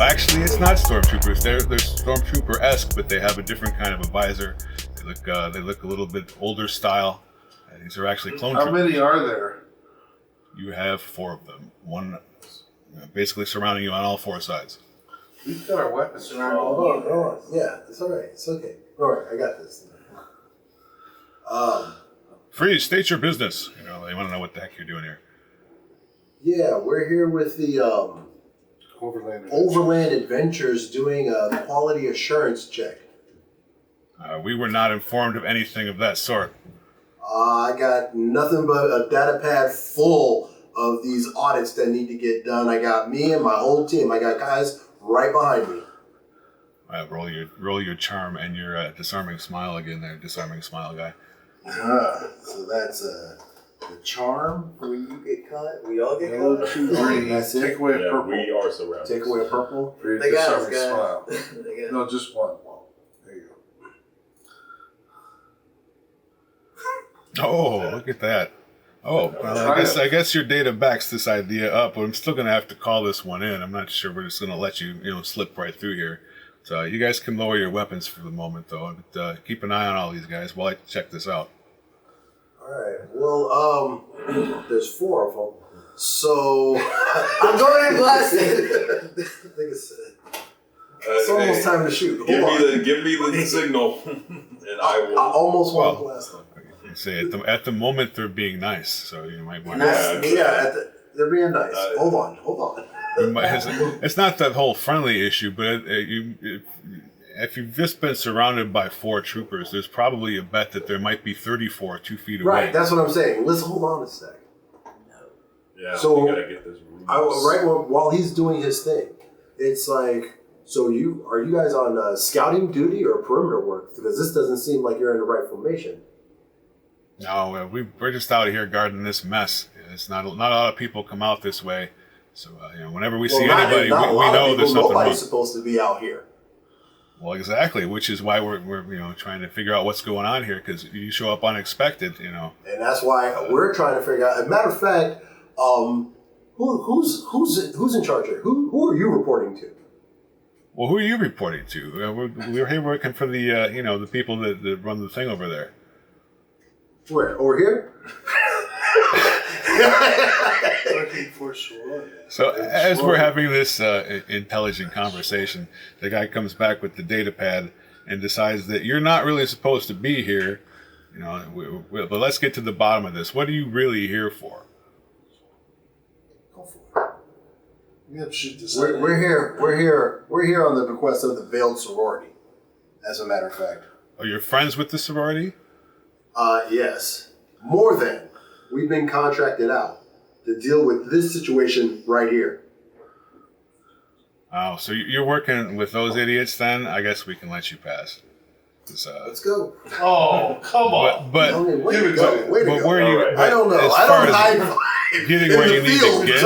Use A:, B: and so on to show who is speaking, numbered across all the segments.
A: Actually, it's not stormtroopers. They're stormtrooper-esque, but they have a different kind of a visor. They look a little bit older style. These are actually clone troopers.
B: How many are there?
A: You have 4 of them. One basically surrounding you on all 4 sides.
B: We've got our weapons.
C: Hold on. Yeah, it's all right. It's okay. All right, I got this.
A: Freeze, state your business. You know, they want to know what the heck you're doing here.
C: Yeah, we're here with the Overland Adventures doing a quality assurance check.
A: We were not informed of anything of that sort.
C: I got nothing but a data pad full of these audits that need to get done. I got me and my whole team. I got guys right behind me.
A: All right, roll your charm and your disarming smile again there, disarming smile guy.
C: So that's the charm. When you get caught, we all get
B: Yellow,
C: caught.
B: 2, green.
C: That's it.
B: Take away a purple.
D: We are surrounded.
C: Take away a purple.
B: For your
C: They got us,
B: disarming smile.
C: They got
B: No, just one. There you go.
A: Oh, look at that. Oh, well, I guess your data backs this idea up, but I'm still going to have to call this one in. I'm not sure we're just going to let you slip right through here. So you guys can lower your weapons for the moment, though. But keep an eye on all these guys while I check this out.
C: All right. Well, there's 4 of them. So I'm going to glasses. It's almost time to shoot.
D: Give me the signal, and I will.
C: I almost want to blast them.
A: You say at the moment they're being nice, so you might want
C: They're being nice. Hold on.
A: It's not that whole friendly issue, but if you've just been surrounded by 4 troopers, there's probably a bet that there might be 34 2 feet away.
C: Right, that's what I'm saying. Let's hold on a sec.
D: Yeah,
C: so
D: we gotta get this.
C: While he's doing his thing, it's like, so are you guys on scouting duty or perimeter work? Because this doesn't seem like you're in the right formation.
A: No, we're just out here guarding this mess. It's not a lot of people come out this way, so whenever we see anybody, we know there's something wrong.
C: Nobody's supposed to be out here.
A: Well, exactly, which is why we're trying to figure out what's going on here, because you show up unexpected, And
C: that's why we're trying to figure out. As a matter of fact, who's in charge here? Who are you reporting to?
A: Well, who are you reporting to? We're here working for the the people that run the thing over there.
C: Where? Over here?
B: Working for sure.
A: So as we're having this intelligent conversation, the guy comes back with the data pad and decides that you're not really supposed to be here. But let's get to the bottom of this. What are you really here for?
B: Go for it. You have to shoot this.
C: We're here on the bequest of the Veiled Sorority. As a matter of fact.
A: Are you friends with the sorority?
C: Yes. More than. We've been contracted out to deal with this situation right here.
A: Oh, so you're working with those idiots then? I guess we can let you pass.
C: Let's go.
D: Oh, come on.
A: But
C: way to go.
A: where are you?
D: Right.
C: I don't know.
A: As
C: I
A: far
C: don't
A: as
C: hide
A: getting where you need to get.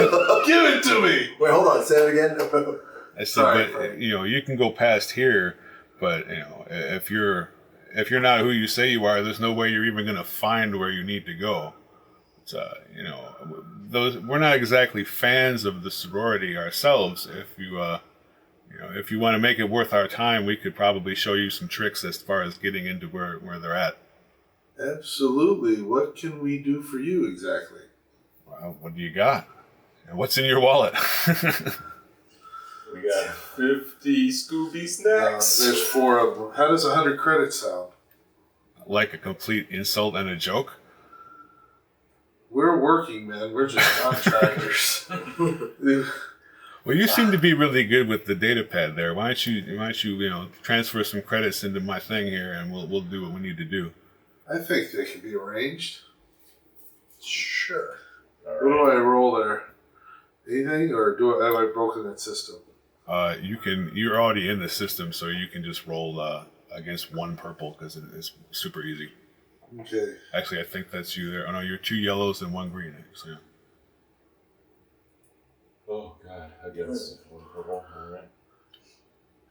B: Give it to me.
C: Wait, hold on. Say it again.
A: I said, but you can go past here, but if you're not who you say you are, there's no way you're even going to find where you need to go. It's, we're not exactly fans of the sorority ourselves. If you want to make it worth our time, we could probably show you some tricks as far as getting into where they're at.
B: Absolutely. What can we do for you exactly?
A: Well, what do you got? And what's in your wallet?
D: We got 50 Scooby snacks.
B: There's 4 of them. How does 100 credits sound?
A: Like a complete insult and a joke?
B: We're working, man. We're just contractors.
A: Well, you seem to be really good with the data pad there. Why don't you transfer some credits into my thing here, and we'll do what we need to do.
B: I think they can be arranged.
C: Sure.
B: What do I roll there? Anything, or have I broken that system?
A: You're already in the system, so you can just roll against 1 purple because it's super easy.
B: Okay.
A: Actually, I think that's you there. Oh no, you're 2 yellows and 1 green. So.
D: Oh God, I guess 1 purple. All right.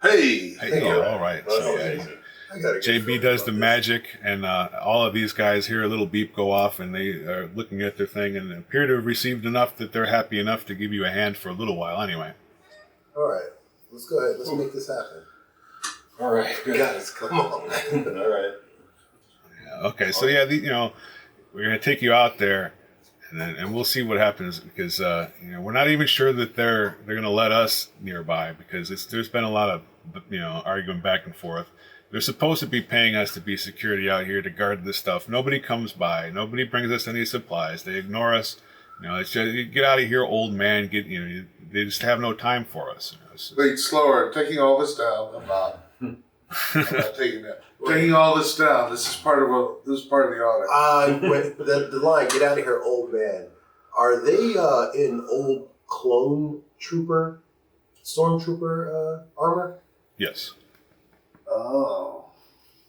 B: Hey,
A: all right. So, JB does the magic, and all of these guys hear a little beep go off, and they are looking at their thing and appear to have received enough that they're happy enough to give you a hand for a little while anyway.
C: All right. Let's go ahead. Let's make this happen.
D: All right, good.
C: Guys, come on.
D: All right.
A: Yeah, okay, so yeah, we're gonna take you out there, and we'll see what happens because we're not even sure that they're gonna let us nearby because there's been a lot of arguing back and forth. They're supposed to be paying us to be security out here to guard this stuff. Nobody comes by. Nobody brings us any supplies. They ignore us. It's just get out of here, old man. They just have no time for us.
B: Wait, slower. I'm taking all this down. I'm not taking that. Taking all this down. This is part of the audit.
C: The line, get out of here, old man. Are they in old stormtrooper armor?
A: Yes.
B: Oh.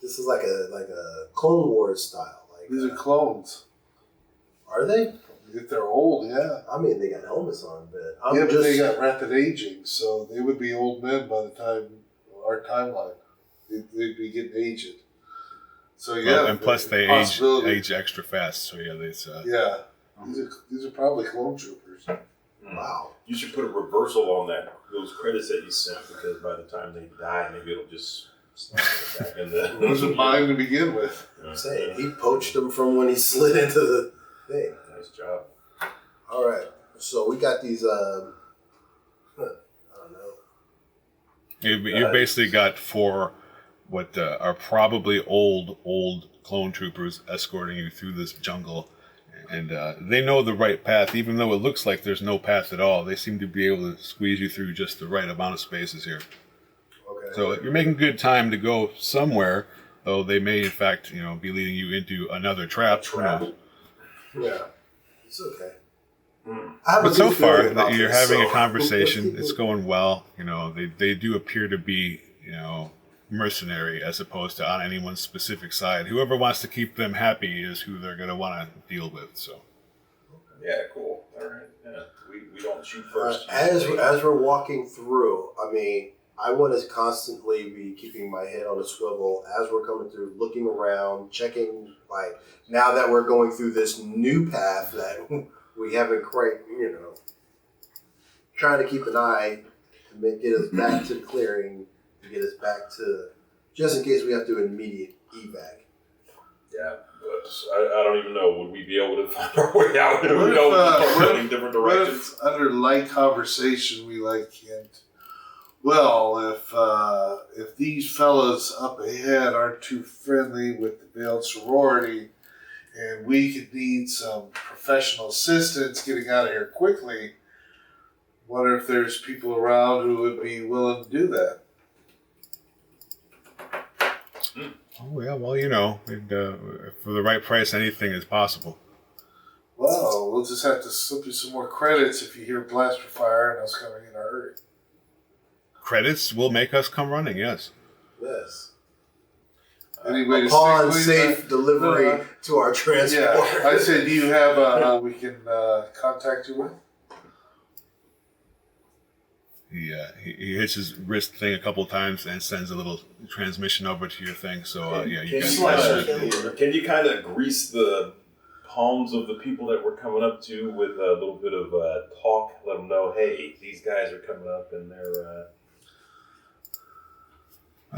C: This is like a Clone Wars style.
B: These are clones.
C: Are they?
B: If they're old, yeah.
C: I mean, they got helmets on, but
B: but they got rapid aging, so they would be old men by the time our timeline. They'd be getting aged. So yeah,
A: and plus they age extra fast. So yeah,
B: these are probably clone troopers.
C: Wow.
D: You should put a reversal on those credits that you sent because by the time they die, maybe it'll just slide back in the.
B: It wasn't mine to begin with.
C: I'm saying he poached them from when he slid into the thing.
D: Nice job.
C: All right, so we got these. I don't know.
A: You basically got 4 what are probably old clone troopers escorting you through this jungle, and they know the right path, even though it looks like there's no path at all. They seem to be able to squeeze you through just the right amount of spaces here.
C: Okay.
A: So you're making good time to go somewhere, though they may in fact be leading you into another trap.
C: Yeah, it's okay.
A: But so far, you're having a conversation. It's going well. They do appear to be, mercenary as opposed to on anyone's specific side. Whoever wants to keep them happy is who they're going to want to deal with. So.
D: Yeah, cool. All right. Yeah, we don't shoot first.
C: As we're walking through, I mean, I want to constantly be keeping my head on a swivel as we're coming through, looking around, checking. Like now that we're going through this new path that we haven't quite, trying to keep an eye to get us back to the clearing, to get us back to, just in case we have to do an immediate evac.
D: Yeah, but I don't even know. Would we be able to find our way out? Running different directions.
B: What if under light conversation we hint? Well, if these fellas up ahead aren't too friendly with the veiled sorority, and we could need some professional assistance getting out of here quickly, wonder if there's people around who would be willing to do that.
A: Oh yeah, well for the right price, anything is possible.
B: Well, we'll just have to slip you some more credits if you hear blaster fire and us coming in a hurry.
A: Credits will make us come running. Yes.
C: Yes.
B: Anybody
C: upon safe delivery to our transport.
B: Yeah, I said, do you have we can contact you with?
A: He hits his wrist thing a couple times and sends a little transmission over to your thing. So you guys.
D: Can you kind of grease the palms of the people that we're coming up to with a little bit of talk? Let them know, hey, these guys are coming up and they're.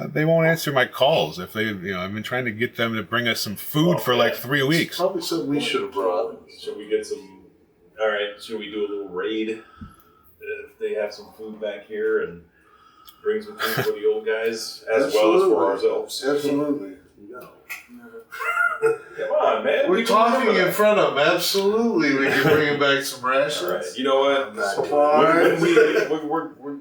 A: They won't answer my calls. If they, I've been trying to get them to bring us some food for like 3 weeks.
B: Probably something we should have brought.
D: Should we get some? All right. Should we do a little raid? If they have some food back here and bring some food for the old guys as well as for ourselves.
B: Absolutely.
D: Come on, man.
B: We're talking in front of them. Absolutely. We can bring back some rations.
D: All right. You know what?
B: Supplies.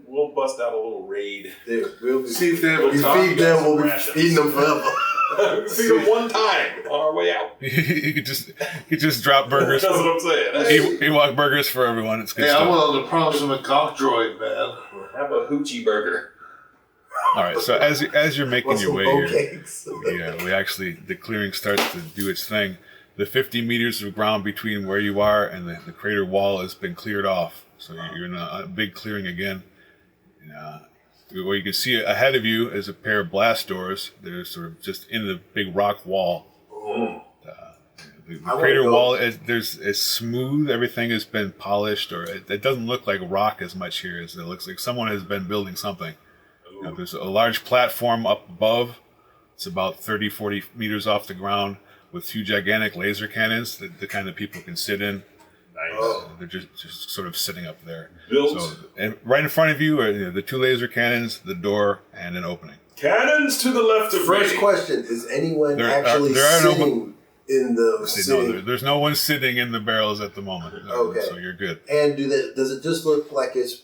D: We'll bust out a little raid.
C: Dude, we'll
B: see if they have
C: we feed them, we'll be feeding them forever.
D: Feed them one time on our way out.
A: you could just drop burgers.
D: That's what I'm saying.
A: Ewok burgers for everyone. It's good
B: stuff.
A: I'm
B: willing to promise them a cock droid, man.
D: Have a hoochie burger.
A: All right, so as you're making your way here, the clearing starts to do its thing. The 50 meters of ground between where you are and the crater wall has been cleared off, so you're in a big clearing again. What you can see ahead of you is a pair of blast doors. They're sort of just in the big rock wall. The crater wall is smooth. Everything has been polished, or it doesn't look like rock as much here as it looks like someone has been building something. There's a large platform up above. It's about 30, 40 meters off the ground with two gigantic laser cannons that the kind of people can sit in.
D: Nice.
A: They're just sort of sitting up there.
D: Built.
A: So, and right in front of you are the two laser cannons, the door, and an opening.
D: Cannons to the left of
C: First
D: me.
C: question: is anyone
A: There
C: actually
A: are no
C: sitting in the
A: No,
C: sitting?
A: there's no one sitting in the barrels at the moment.
C: Okay.
A: So you're good.
C: And does it just look like it's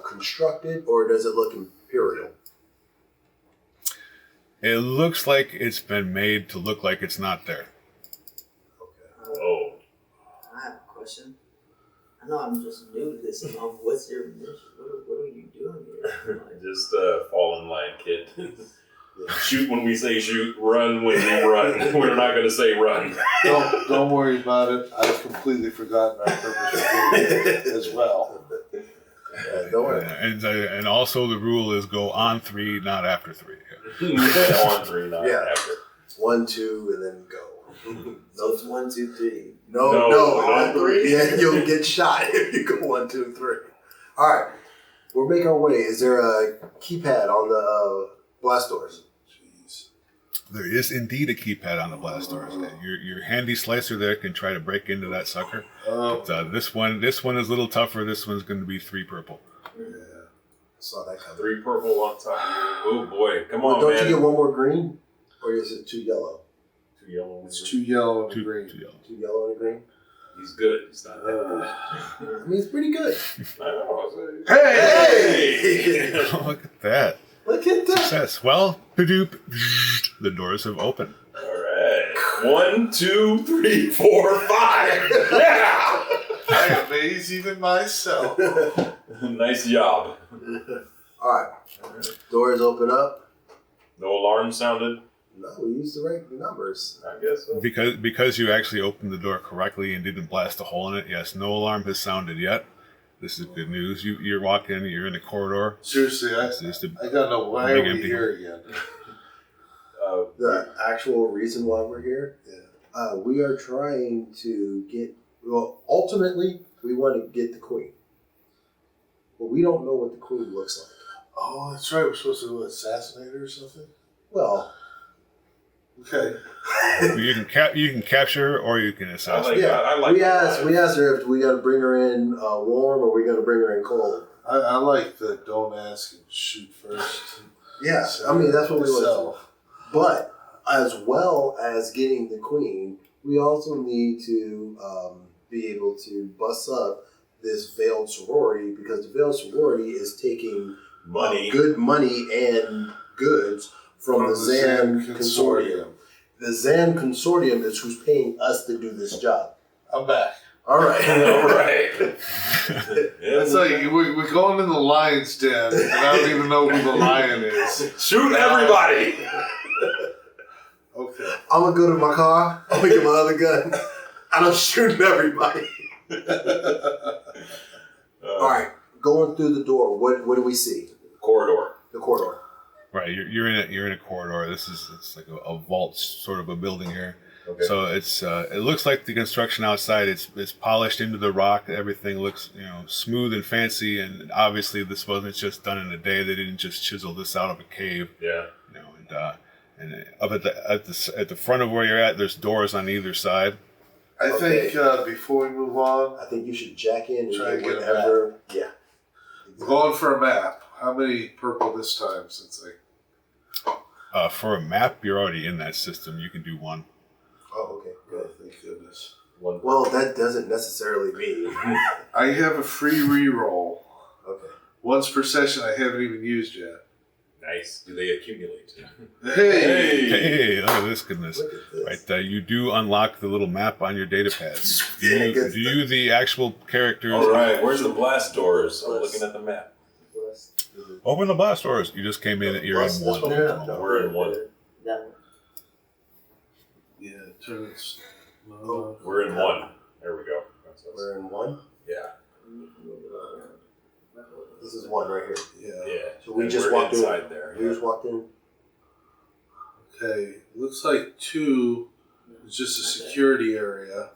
C: constructed, or does it look imperial?
A: It looks like it's been made to look like it's not there.
D: Oh.
E: I have a question. I know I'm just new to this. What's your mission? What are you doing here? Like,
D: Just fall in line, kid. Shoot when we say shoot, run when we run. We're not going to say run.
B: Don't worry about it. I've completely forgotten our purpose for doing it as well.
C: Don't worry.
A: And also the rule is go on 3, not after 3.
D: On 3, not
C: Yeah.
D: after.
C: 1, 2, and then go.
E: so it's 1, 2, 3.
D: No,
C: No,
D: not 3.
C: Yeah, you'll get shot if you go 1, 2, 3. All right, we'll make our way. Is there a keypad on the blast doors?
B: Jeez.
A: There is indeed a keypad on the blast doors. Your handy slicer there can try to break into that sucker. But, this one is a little tougher. This one's going to be 3 purple.
B: Yeah.
C: Saw that coming.
D: 3 purple on top. Oh boy, come on,
C: Don't
D: man.
C: you get one more green, or is it 2 yellow?
D: 2 yellow.
B: It's 2 yellow and
A: Two
B: green.
A: yellow.
C: 2 yellow and a green.
D: He's good. He's not that
C: I mean, it's pretty good.
D: good. I know.
C: Hey!
A: Oh, look at that.
C: Look at that.
A: Success. Well, padoop, the doors have opened.
D: All right. 1, 2, 3, 4, 5. Yeah.
B: I amaze even myself.
D: Nice job.
C: All right. Doors open up.
D: No alarm sounded.
C: No, we used the right numbers.
D: I guess so.
A: Because you actually opened the door correctly and didn't blast a hole in it. Yes, no alarm has sounded yet. This is good news. You're walking. You're in a corridor.
B: Seriously, I gotta know why are
A: big
B: we
A: empty
B: here again?
C: The actual reason why we're here, we are trying to get. Well, ultimately, we want to get the queen, but we don't know what the queen looks like.
B: Oh, that's right. We're supposed to assassinate her or something.
C: Well,
B: Okay.
A: You can capture her or you can assassinate.
C: yeah.
D: I like
C: we
D: that.
C: asked her if we got to bring her in warm or we got to bring her in cold.
B: I like the don't ask and shoot first.
C: Yeah, I mean that's what we want.
B: Myself.
C: But as well as getting the queen, we also need to be able to bust up this veiled sorority because the veiled sorority is taking
D: money.
C: good money and goods from the Zan Consortium. The Zan Consortium is who's paying us to do this job.
B: I'm back.
C: All right.
D: All right.
B: It's like we're going in the lion's den, and I don't even know who the lion is.
D: Shoot everybody.
B: Okay.
C: I'm gonna go to my car. I'm gonna get my other gun, and I'm shooting everybody. All right, going through the door. What do we see?
D: Corridor.
C: The corridor.
A: Right, you're in a corridor. It's like a vault sort of a building here.
D: Okay.
A: So it looks like the construction outside. It's polished into the rock. Everything looks smooth and fancy. And obviously this wasn't just done in a day. They didn't just chisel this out of a cave.
D: Yeah.
A: And up at the front of where you're at, there's doors on either side.
B: I think before we move on,
C: I think you should jack in and
B: Try
C: get
B: to get a
C: whatever. Yeah.
B: we're going for a map. How many purple this time? Since
A: For a map, you're already in that system. You can do one.
C: Oh, okay, good.
B: thank goodness.
D: One.
C: Well, that doesn't necessarily mean.
B: I have a free reroll.
C: Okay.
B: Once per session I haven't even used yet.
D: Nice. Do they accumulate?
B: Hey!
A: Hey, look at this goodness.
C: Look at this.
A: Right, you do unlock the little map on your data pad. Do
C: Yeah,
A: you,
C: good
A: do you the actual characters?
D: All right. Where's the blast doors? I'm looking at the map.
A: Open the blast doors. You just came in. You're in
C: Blast
A: one.
C: this one?
D: No, we're in one.
E: That one.
B: Yeah, turns.
D: We're in one. There we go.
C: We're in one.
D: Yeah.
C: This is one right here.
B: Yeah.
D: Yeah.
C: So we
D: And
C: just
D: we're
C: walked in.
D: inside there.
C: We just walked in.
B: Okay. Looks like 2 is just a security area.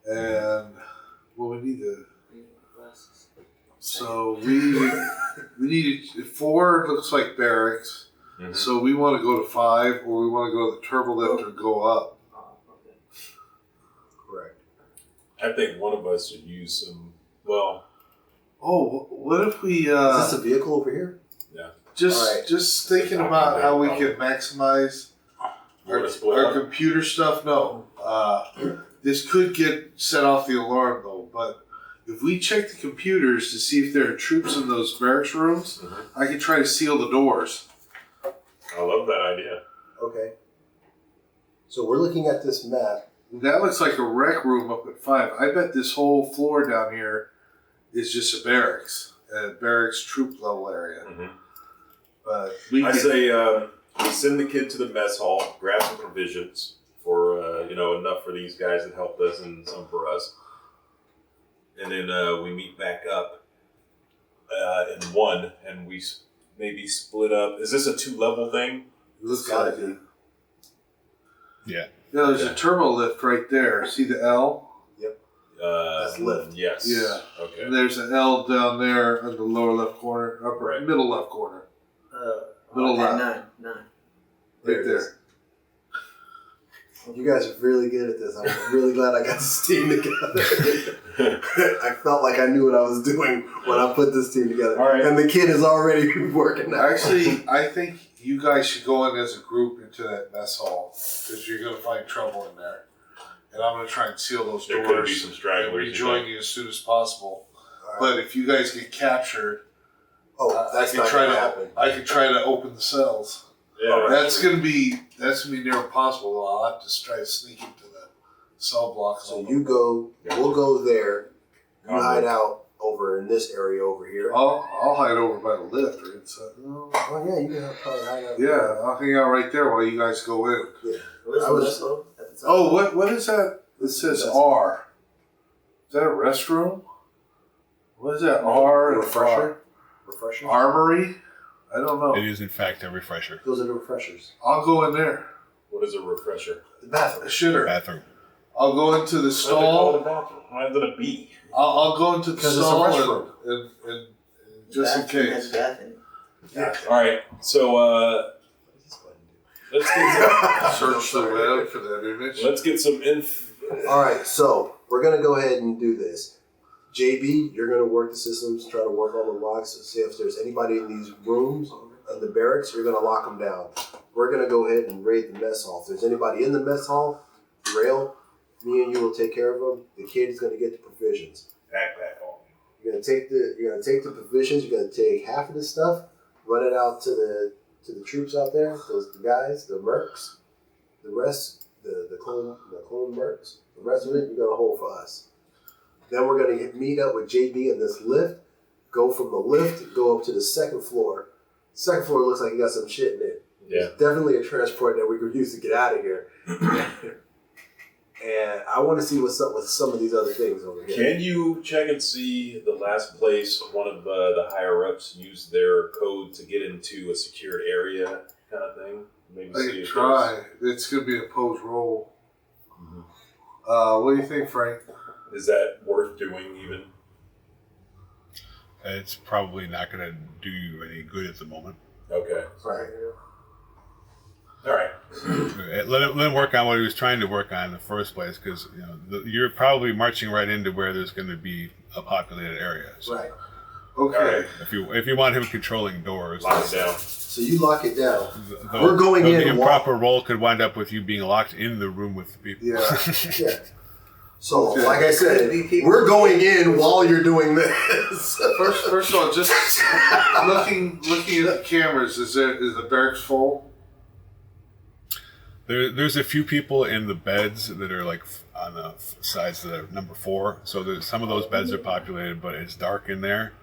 B: And well we need to so we We need 4. Looks like barracks.
D: Mhm.
B: So we want to go to 5, or we want to go to the turbo lift or go up.
E: Oh, okay.
C: Correct.
D: I think one of us should use some. Well,
B: Oh, what if we
C: Is this a vehicle over here?
B: just thinking about how we can maximize
D: you want to split
B: our
D: up?
B: computer stuff? No. This could get set off the alarm though, but if we check the computers to see if there are troops in those barracks rooms,
D: Mhm.
B: I can try to seal the doors.
D: I love that idea.
C: Okay. So we're looking at this map.
B: That looks like a rec room up at 5. I bet this whole floor down here is just a barracks troop level area.
D: Mhm.
B: But we
D: I
B: can,
D: say we send the kid to the mess hall, grab some provisions for enough for these guys that helped us and some for us, and then we meet back up in 1, and we maybe split up. Is this a 2-level thing?
B: looks
C: gotta
B: like
C: be.
B: it.
A: Yeah.
B: Yeah, there's
D: Okay.
B: a turbo lift right there. See the L?
C: That's lift.
D: Yes.
B: Yeah.
D: Okay.
B: And there's an L down there in the lower left corner, upper
D: Right.
B: middle left corner,
E: At
B: Middle left.
E: 9.
C: There
B: right
C: it is.
B: there.
C: You guys are really good at this. I'm really glad I got this team together. I felt like I knew what I was doing when I put this team together.
D: All right.
C: And the kid is already working now.
B: Actually, I think you guys should go in as a group into that mess hall because you're going to find trouble in there. And I'm going to try and seal those
D: There could be
B: doors
D: some
B: and
D: stragglers.
B: rejoin you as soon as possible.
C: All right.
B: But if you guys get captured,
C: Oh, that's
B: I
C: not
B: could try
C: going to
B: to
C: happen.
B: I could try to open the cells.
D: Yeah.
B: That's gonna be near impossible. I'll have to try to sneak into the cell block.
C: So you go, we'll go there. You hide out over in this area over here.
B: I'll hide over by the lift or inside.
C: Oh, yeah, you can probably hide out.
B: Yeah, I'll hang out right there while you guys go in.
E: Where's
C: I
E: the
C: was-
E: mess hall? At the top?
B: Oh, what is that? It says R. Is that a restroom? What is that? R and
C: Refresher? Refresher?
B: Armory? I don't know.
A: It is, in fact, a refresher.
C: Those are the refreshers.
B: I'll go in there.
D: What is a refresher?
C: The
B: A
C: bathroom.
B: shitter.
A: Bathroom.
B: I'll go into the
D: What do they call it a
B: stall.
D: bathroom? Why is it a B?
B: I'll go into the
C: 'Cause it's a
B: stall
C: restroom.
B: and just in
E: Bathroom has
B: case.
E: bathroom.
B: Yeah.
D: All right. So let's get
B: Search the web for that image.
D: let's get some
C: All right, so we're going to go ahead and do this. JB, you're going to work the systems, try to work on the locks, see if there's anybody in these rooms, in the barracks, you're going to lock them down. We're going to go ahead and raid the mess hall. If there's anybody in the mess hall, Rail, me and you will take care of them. The kid is going to get the provisions.
D: backpack on.
C: You're going to take the provisions, you're going to take half of this stuff, run it out to the troops out there, the guys, the mercs, the rest, the clone mercs. The rest of it, you're going to hold for us. Then we're going to meet up with JB in this lift, go from the lift, go up to the second floor. Second floor looks like you got some shit in it.
D: Yeah.
C: It's definitely a transport that we could use to get out of here. And I want to see what's up with some of these other things over here.
D: Can you check and see the last place one of the higher ups used their code to get into a secured area kind of thing? Maybe
B: I
D: see
B: can
D: if
B: try. It's going to be a opposed roll.
D: Mhm.
B: What do you think, Frank?
D: Is that worth doing even?
A: It's probably not going to do you any good at the moment.
D: Okay.
C: Right.
D: All right.
A: Let him work on what he was trying to work on in the first place, because you're probably marching right into where there's going to be a populated area. So
C: Right.
B: Okay.
D: All right.
A: if you want him controlling doors,
D: Lock it down.
C: So you lock it down.
A: the,
C: We're going
A: the
C: in
A: improper roll could wind up with you being locked in the room with the people.
B: Yeah.
C: Yeah. So,
B: Okay.
C: like I said, we're going in while you're doing this.
B: First of all, just looking at the cameras, is the barracks full?
A: There's a few people in the beds that are like on the sides that are number 4. So there's some of those beds are populated, but it's dark in there.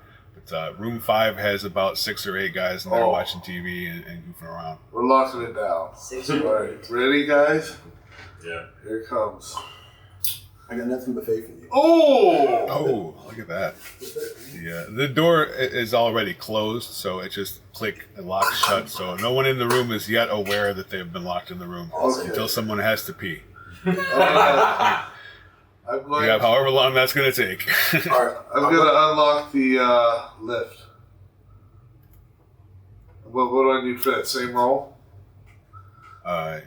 A: But room 5 has about 6 or 8 guys in there
B: Oh.
A: watching TV and goofing around.
B: We're locking it down.
E: 6
B: All right. Ready, guys?
D: Yeah.
B: Here it comes.
C: I got nothing but faith in you.
B: Oh!
A: Oh, look at that. Yeah, the door is already closed, so it just click and locks shut. So no one in the room is yet aware that they've been locked in the room
B: Okay.
A: until someone has to pee.
B: I'm going.
A: You have however long that's going to take.
C: All right.
B: I'm going to unlock the lift. What do I need for that same roll?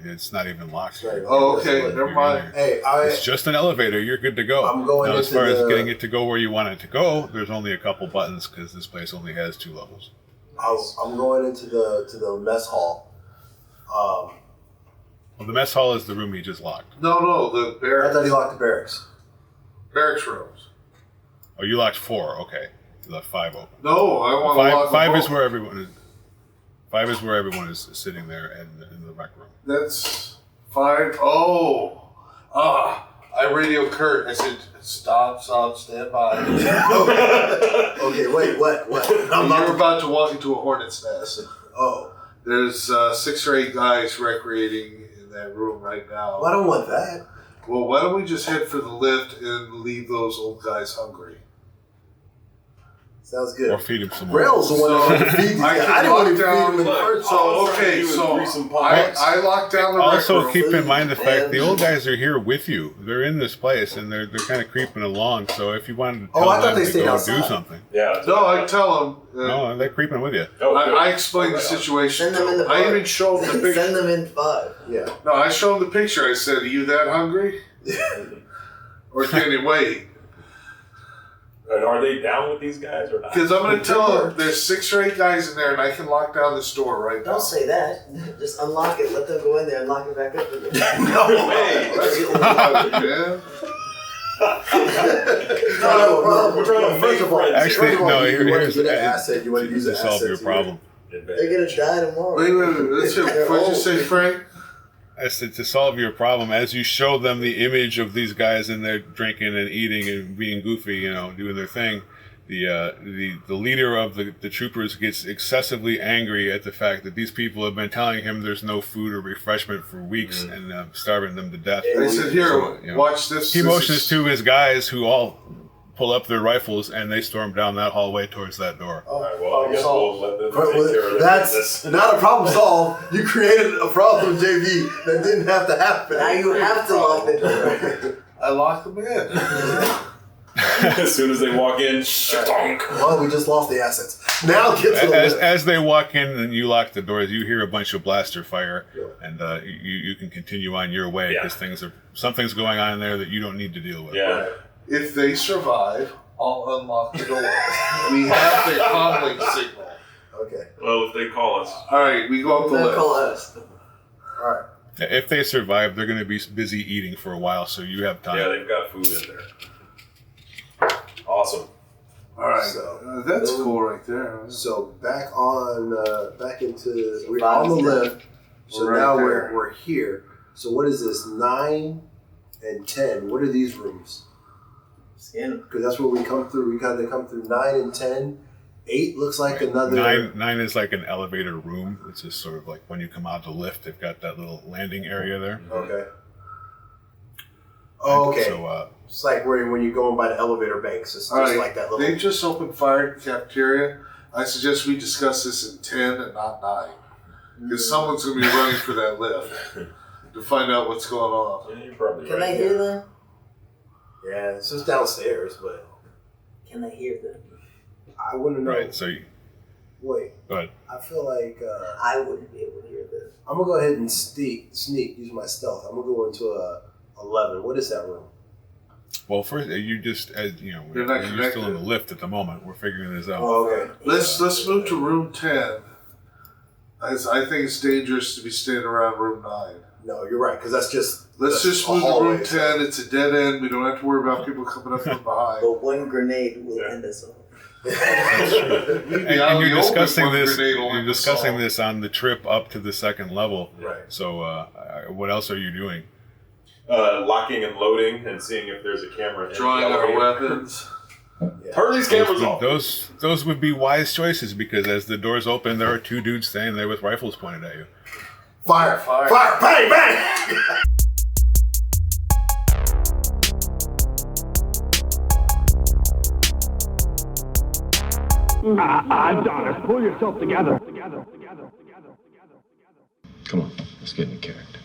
A: It's not even locked.
C: Right.
B: Oh, okay. Never mind.
C: Hey,
A: It's just an elevator. You're good to go.
C: I'm going
A: now, as
C: into
A: far as
C: the-
A: getting it to go where you want it to go, there's only a couple buttons because this place only has 2 levels.
C: I'm going into the mess hall.
A: Well, the mess hall is the room he just locked.
B: No, the
C: I
B: barracks.
C: thought he locked the barracks.
B: Barracks rooms.
A: Oh, you locked 4. Okay, you left 5 open.
B: No, I want to lock
A: Five
B: them
A: is
B: both.
A: where everyone is. 5 is where everyone is sitting there in the rec room.
B: That's 5. Oh. I radio Kurt. I said, stop, stand by.
C: Okay, wait, what?
B: You're about to walk into a hornet's nest.
C: Oh,
B: There's 6 or 8 guys recreating in that room right now.
C: well, I don't want that.
B: Well, why don't we just head for the lift and leave those old guys hungry?
C: Sounds good.
A: Or feed him some more.
C: Rail's the one that wanted to feed these
B: I
C: guys.
B: can
C: I didn't want to
B: lock
C: feed
B: down-
C: them in the
D: Look,
C: first
B: So,
C: place.
B: okay, so I locked down the rec
A: Also,
B: room.
A: keep in mind the fact the old guys are here with you. They're in this place and they're kind of creeping along. So if you wanted to
C: Oh,
A: tell
C: I thought
A: them
C: they
A: to
C: stayed
A: go
C: outside.
A: do something,
D: Yeah.
B: No, I tell them.
A: no, they're creeping with you.
D: Oh, good.
B: I explained the situation.
E: Send them in the
B: I
E: bar.
B: even showed them the
E: Send
B: picture.
E: them in 5.
C: Yeah.
B: No, I showed them the picture. I said, "Are you that hungry, or can you wait?"
D: And are they down with these guys or not?
B: Because I'm going to tell them there's 6 or 8 guys in there, and I can lock down this door right now.
E: Don't say that. Just unlock it. Let them go in there and lock it back up again.
D: Hey,
B: That's cool, man.
C: No,
D: we're trying to
C: first of all,
D: make friends.
A: Actually,
C: first of all,
A: no,
C: you want
A: here's
C: to get an asset. You want to use
A: to
C: an
A: solve
C: asset
A: your
C: to
A: problem.
E: They're gonna die tomorrow.
B: Wait. Let's hear.
E: They're
B: What'd you
E: old.
B: say, Frank?
A: As to solve your problem, as you show them the image of these guys in there drinking and eating and being goofy, doing their thing, the leader of the troopers gets excessively angry at the fact that these people have been telling him there's no food or refreshment for weeks and starving them to death.
B: I said, "Here,
A: So,
B: watch this."
A: He
B: This
A: motions
B: is-
A: to his guys who all pull up their rifles and they storm down that hallway towards that door.
D: All right, well, I guess we'll let them
C: But
D: take care of
C: that's not a problem solved. You created a problem, JV, that didn't have to happen.
E: Now you have to lock the door.
B: I locked them in.
D: As soon as they walk in, shtonk.
C: Well, we just lost the assets. Now get to the
A: As,
C: lift.
A: as they walk in and you lock the doors, you hear a bunch of blaster fire,
C: Yeah.
A: and you can continue on your way
D: Yeah.
A: because something's going on in there that you don't need to deal with.
D: Yeah.
B: If they survive, I'll unlock the door. We have the comlink signal.
C: Okay.
D: Well, if they call us.
B: All right, we go up the
E: They'll
B: lift.
E: call us.
C: All right.
A: If they survive, they're going to be busy eating for a while, so you have time.
D: Yeah, they've got food in there. Awesome.
B: All right,
C: So-
B: that's cool right there.
C: So back into we're
E: Five
C: on the
E: is
C: lift. So
B: We're right
C: now
B: there.
C: we're here. So what is this? 9 and 10. What are these rooms?
E: Scan them.
C: Because that's where we come through. We kind of come through 9 and 10. 8 looks like another.
A: Nine is like an elevator room. It's just sort of like when you come out the lift, they've got that little landing area there.
C: Okay. Oh, okay.
A: So
C: It's like when you're going by the elevator banks. It's just
B: All right,
C: like that little.
B: they just opened fire in the cafeteria. I suggest we discuss this in 10 and not 9. Because someone's going to be running for that lift to find out what's going on.
D: Yeah, you're probably
E: Can
D: right.
E: they hear them?
C: Yeah, it's just downstairs, but
E: Can they hear them?
C: I wouldn't know.
A: right, so
C: Wait,
A: go ahead.
C: I feel like
E: I wouldn't be able to hear them.
C: I'm gonna go ahead and sneak, use my stealth. I'm gonna go into a 11. What is that room?
A: Well, first you just
B: You're not
A: you're still in
B: connected.
A: the lift at the moment. We're figuring this out.
C: Oh, okay.
B: Let's move to room 10. As I think it's dangerous to be standing around room 9.
C: No, you're right, because that's just.
B: Let's
C: that's
B: just
C: a
B: move to
C: hallway,
B: room
C: so-
B: 10. It's a dead end. We don't have to worry about people coming up from behind.
E: But one grenade will
D: Yeah.
E: end us all.
A: And
B: The
A: you're discussing
B: open one
A: this.
B: grenade will
A: You're
B: end us
A: discussing
B: all.
A: this on the trip up to the second level.
C: Right.
A: So, what else are you doing?
D: Locking and loading and seeing if there's a camera. in
B: Drawing
D: the
B: our
D: elevator.
B: weapons.
D: Turn these cameras off.
A: Those would be wise choices because as the doors open, there are 2 dudes standing there with rifles pointed at you.
C: Fire!
B: Fire.
C: Fire! Bang! Bang!
F: Adonis, pull yourself together.
G: Come on, let's get into character.